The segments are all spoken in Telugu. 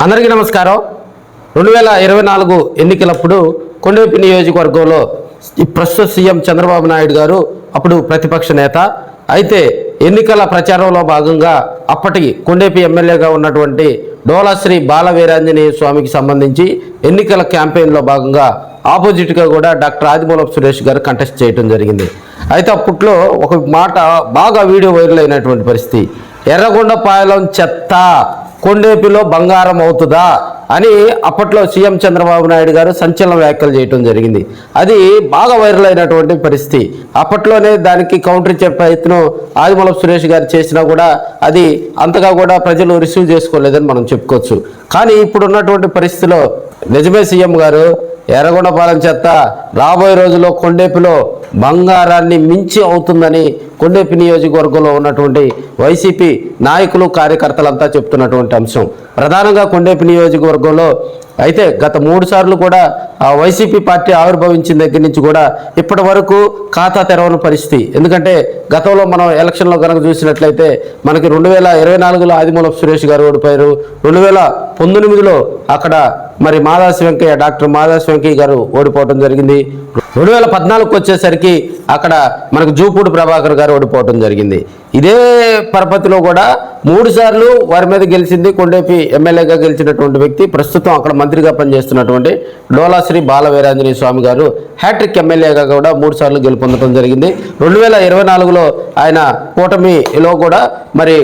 అందరికీ నమస్కారం. 2024 ఎన్నికలప్పుడు కొండేపి నియోజకవర్గంలో ప్రస్తుత సీఎం చంద్రబాబు నాయుడు గారు అప్పుడు ప్రతిపక్ష నేత అయితే ఎన్నికల ప్రచారంలో భాగంగా అప్పటి కొండేపి ఎమ్మెల్యేగా ఉన్నటువంటి డోలాశ్రీ బాల వీరాంజనేయ స్వామికి సంబంధించి ఎన్నికల క్యాంపెయిన్లో భాగంగా ఆపోజిట్గా కూడా డాక్టర్ ఆదిమూలపు సురేష్ గారు కంటెస్ట్ చేయడం జరిగింది. అయితే అప్పట్లో ఒక మాట బాగా వీడియో వైరల్ అయినటువంటి పరిస్థితి, ఎర్రగొండపాలెం చెత్త కొండేపిలో బంగారం అవుతుందా అని అప్పట్లో సీఎం చంద్రబాబు నాయుడు గారు సంచలన వ్యాఖ్యలు చేయడం జరిగింది. అది బాగా వైరల్ అయినటువంటి పరిస్థితి. అప్పట్లోనే దానికి కౌంటర్ ఇచ్చే ప్రయత్నం ఆదిమూలపు సురేష్ గారు చేసినా కూడా అది అంతగా కూడా ప్రజలు రిసీవ్ చేసుకోలేదని మనం చెప్పుకోవచ్చు. కానీ ఇప్పుడు ఉన్నటువంటి పరిస్థితిలో నిజమే సీఎం గారు ఎర్రగొండపాలెం చెత్త రాబోయే రోజుల్లో కొండేపిలో బంగారాన్ని మించి అవుతుందని కొండేపి నియోజకవర్గంలో ఉన్నటువంటి వైసీపీ నాయకులు కార్యకర్తలంతా చెప్తున్నటువంటి అంశం. ప్రధానంగా కొండేపి నియోజకవర్గంలో అయితే గత 3 సార్లు కూడా వైసీపీ పార్టీ ఆవిర్భవించిన దగ్గర నుంచి కూడా ఇప్పటి వరకు ఖాతా తెరవని పరిస్థితి. ఎందుకంటే గతంలో మనం ఎలక్షన్లో కనుక చూసినట్లయితే మనకి 2024లో ఆదిమూలపు సురేష్ గారు ఓడిపోయారు. 2019లో అక్కడ మరి మాదాసి వెంకయ్య డాక్టర్ మాదాసి వెంకయ్య గారు ఓడిపోవడం జరిగింది. 2014కు వచ్చేసరికి అక్కడ మనకు జూపూడి ప్రభాకర్ గారు ఓడిపోవడం జరిగింది. ఇదే పరపతిలో కూడా 3 సార్లు వారి మీద గెలిచింది కొండేపి ఎమ్మెల్యేగా గెలిచినటువంటి వ్యక్తి ప్రస్తుతం అక్కడ మంత్రిగా పనిచేస్తున్నటువంటి డోలాశ్రీ బాల వీరాంజనేయ స్వామి గారు హ్యాట్రిక్ ఎమ్మెల్యేగా కూడా 3 సార్లు గెలుపొందడం జరిగింది. 2024లో ఆయన కూటమిలో కూడా మరి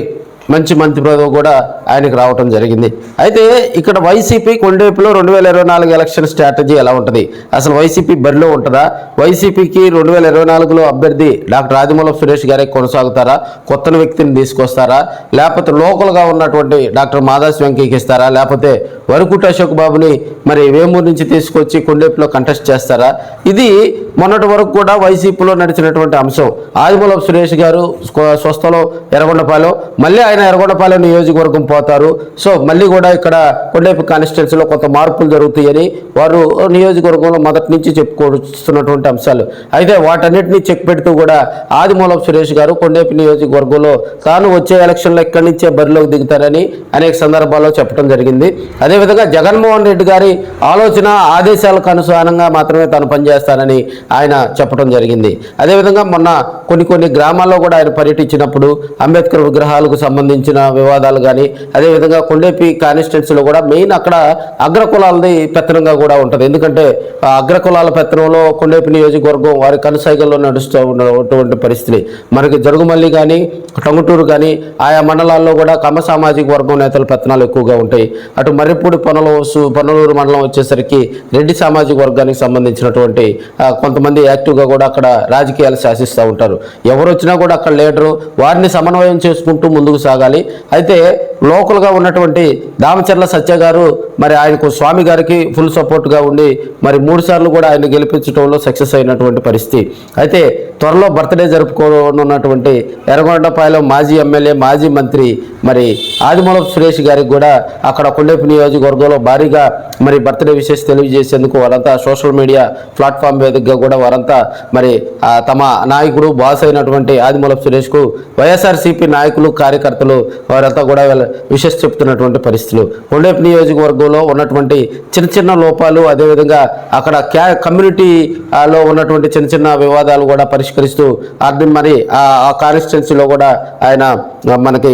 మంచి మంత్రి పదవి కూడా ఆయనకు రావటం జరిగింది. అయితే ఇక్కడ వైసీపీ కొండేపిలో 2024 ఎలక్షన్ స్ట్రాటజీ ఎలా ఉంటుంది, అసలు వైసీపీ బరిలో ఉంటుందా, వైసీపీకి 2024లో అభ్యర్థి డాక్టర్ ఆదిమూలపు సురేష్ గారే కొనసాగుతారా, కొత్త వ్యక్తిని తీసుకొస్తారా, లేకపోతే లోకల్గా ఉన్నటువంటి డాక్టర్ మాదాసి వెంకయ్యకి ఇస్తారా, లేకపోతే వరకుటి అశోక్ బాబుని మరి వేమూరు నుంచి తీసుకొచ్చి కొండేపిలో కంటెస్ట్ చేస్తారా? ఇది మొన్నటి వరకు కూడా వైసీపీలో నడిచినటువంటి అంశం. ఆదిమూలపు సురేష్ గారు స్వస్థలో ఎర్రగొండపాలెం, మళ్ళీ ఆయన ఎర్రగొండపాలెం నియోజకవర్గం పోతారు. సో మళ్ళీ కూడా ఇక్కడ కొండేపి కాన్స్టిట్యున్సీలో కొంత మార్పులు జరుగుతాయని వారు నియోజకవర్గంలో మొదటి నుంచి చెప్పుకొస్తున్నటువంటి అంశాలు. అయితే వాటన్నిటిని చెక్ పెడుతూ కూడా ఆదిమూలపు సురేష్ గారు కొండేపి నియోజకవర్గంలో తాను వచ్చే ఎలక్షన్లో ఇక్కడి నుంచే బరిలోకి దిగుతారని అనేక సందర్భాల్లో చెప్పడం జరిగింది. అదేవిధంగా జగన్మోహన్ రెడ్డి గారి ఆలోచన ఆదేశాలకు అనుసారంగా మాత్రమే తాను పనిచేస్తానని ఆయన చెప్పడం జరిగింది. అదేవిధంగా మొన్న కొన్ని గ్రామాల్లో కూడా ఆయన పర్యటించినప్పుడు అంబేద్కర్ విగ్రహాలకు సంబంధించిన వివాదాలు కానీ, అదేవిధంగా కొండేపి కాన్స్టిట్యున్సీలో కూడా మెయిన్ అక్కడ అగ్రకులాలది పెత్తనంగా కూడా ఉంటుంది. ఎందుకంటే అగ్రకులాల పెత్తనంలో కొండేపి నియోజకవర్గం వారి కనుసైగల్లో నడుస్తూ ఉన్నటువంటి పరిస్థితి. మనకి జరుగుమల్లి కానీ టంగుటూరు కానీ ఆయా మండలాల్లో కూడా కమ్మ సామాజిక వర్గం నేతల పెత్తనాలు ఎక్కువగా ఉంటాయి. అటు మర్రిపూడి పొన్నలూరు మండలం వచ్చేసరికి రెడ్డి సామాజిక వర్గానికి సంబంధించినటువంటి కొంతమంది యాక్టివ్గా కూడా అక్కడ రాజకీయాలు శాసిస్తూ ఉంటారు. ఎవరు వచ్చినా కూడా అక్కడ లీడరు వారిని సమన్వయం చేసుకుంటూ ముందుకు సాగాలి. అయితే లోకల్గా ఉన్నటువంటి దామచర్ల సత్య గారు మరి ఆయనకు స్వామి గారికి ఫుల్ సపోర్ట్గా ఉండి మరి 3 సార్లు కూడా ఆయన గెలిపించడంలో సక్సెస్ అయినటువంటి పరిస్థితి. అయితే త్వరలో బర్త్డే జరుపుకోనున్నటువంటి ఎర్రగొండపాలెం మాజీ ఎమ్మెల్యే మాజీ మంత్రి మరి ఆదిమూలపు సురేష్ గారికి కూడా అక్కడ కొండేపి నియోజకవర్గంలో భారీగా మరి బర్త్డే విషెస్ తెలియజేసేందుకు వారంతా సోషల్ మీడియా ప్లాట్ఫామ్ వేదికగా కూడా వారంతా మరి తమ నాయకుడు బాస్ అయినటువంటి ఆదిమూలపు సురేష్కు వైఎస్ఆర్సీపీ నాయకులు కార్యకర్తలు వారంతా కూడా విషెస్ చెప్తున్నటువంటి పరిస్థితులు. కొండేపి నియోజకవర్గంలో ఉన్నటువంటి చిన్న లోపాలు, అదేవిధంగా అక్కడ కమ్యూనిటీలో ఉన్నటువంటి చిన్న వివాదాలు కూడా పరిష్కరిస్తూ మరి ఆ కాన్స్టిట్యున్సీలో కూడా ఆయన మనకి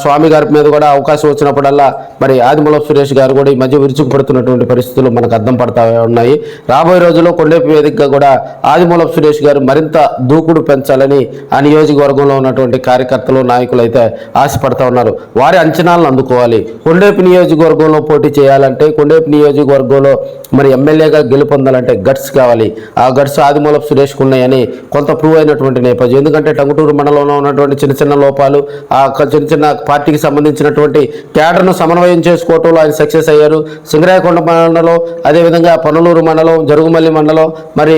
స్వామి గారి మీద కూడా అవకాశం వచ్చినప్పుడల్లా మరి ఆదిమూలపు సురేష్ గారు కూడా ఈ మధ్య విరుచుకుపడుతున్నటువంటి పరిస్థితులు మనకు అర్థం పడతా ఉన్నాయి. రాబోయే రోజుల్లో కొండేపి వేదికగా కూడా ఆదిమూలపు సురేష్ గారు మరింత దూకుడు పెంచాలని ఆ నియోజకవర్గంలో ఉన్నటువంటి కార్యకర్తలు నాయకులు అయితే ఆశపడతా ఉన్నారు. వారి అంచనాలను అందుకోవాలి. కొండేపి నియోజకవర్గంలో పోటీ చేయాలంటే, కొండేపి నియోజకవర్గంలో మరి ఎమ్మెల్యేగా గెలుపొందాలంటే గట్స్ కావాలి. ఆ గట్స్ ఆదిమూలపు సురేష్కు ఉన్నాయని కొంత ప్రూవ్ అయినటువంటి నేపథ్యం. ఎందుకంటే టంగుటూరు మండలంలో ఉన్నటువంటి చిన్న లోపాలు, ఆ చిన్న పార్టీకి సంబంధించినటువంటి క్యాడర్ను సమన్వయం చేసుకోవటంలో ఆయన సక్సెస్ అయ్యారు. సింగరాయకొండ మండలం, అదేవిధంగా పొన్నలూరు మండలం, జరుగుమల్లి మండలం, మరి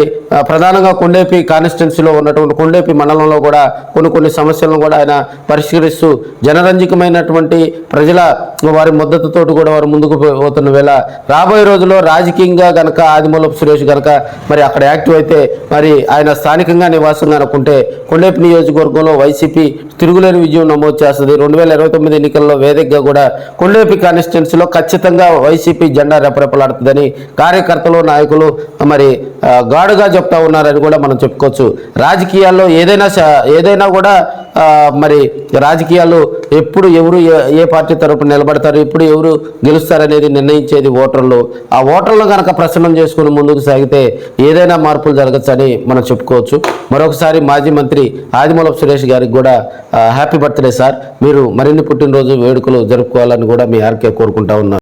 ప్రధానంగా కొండేపి కాన్స్టిట్యున్సీలో ఉన్నటువంటి ఉన్నటువంటి కొండేపి మండలంలో కూడా కొన్ని సమస్యలను కూడా ఆయన పరిష్కరిస్తూ జనరంజకమైనటువంటి ప్రజల వారి మద్దతుతోటి కూడా వారు ముందుకు పోతున్న వేళ రాబోయే రోజుల్లో రాజకీయంగా గనక ఆదిమూలపు సురేష్ గనక మరి అక్కడ యాక్టివ్ అయితే మరి ఆయన స్థానికంగా నివాసంగా అనుకుంటే కొండేపి నియోజకవర్గంలో వైసీపీ తిరుగులేని విజయం నమోదు చేస్తుంది. 2029 ఎన్నికల్లో వేదికగా కూడా కొండేపి కాన్స్టిట్యున్సీలో ఖచ్చితంగా వైసీపీ జెండా రెపరెపలాడుతుందని కార్యకర్తలు నాయకులు మరి గాడుగా చెప్తా ఉన్నారని కూడా మనం చెప్పుకోవచ్చు. రాజకీయాల్లో ఏదైనా కూడా మరి రాజకీయాలు ఎప్పుడు ఎవరు ఏ పార్టీ తరపున నిలబడతారు, ఎప్పుడు ఎవరు గెలుస్తారనేది నిర్ణయించేది ఓటర్లు. ఆ ఓటర్లు కనుక ప్రసన్నం చేసుకుని ముందుకు సాగితే ఏదైనా మార్పులు జరగచ్చని మనం చెప్పుకోవచ్చు. మరొకసారి మాజీ మంత్రి ఆదిమూలపు సురేష్ గారికి కూడా హ్యాపీ బర్త్డే సార్. మీరు మరిన్ని పుట్టినరోజు వేడుకలు జరుపుకోవాలని కూడా మీ ఆర్కే కోరుకుంటా ఉన్నారు.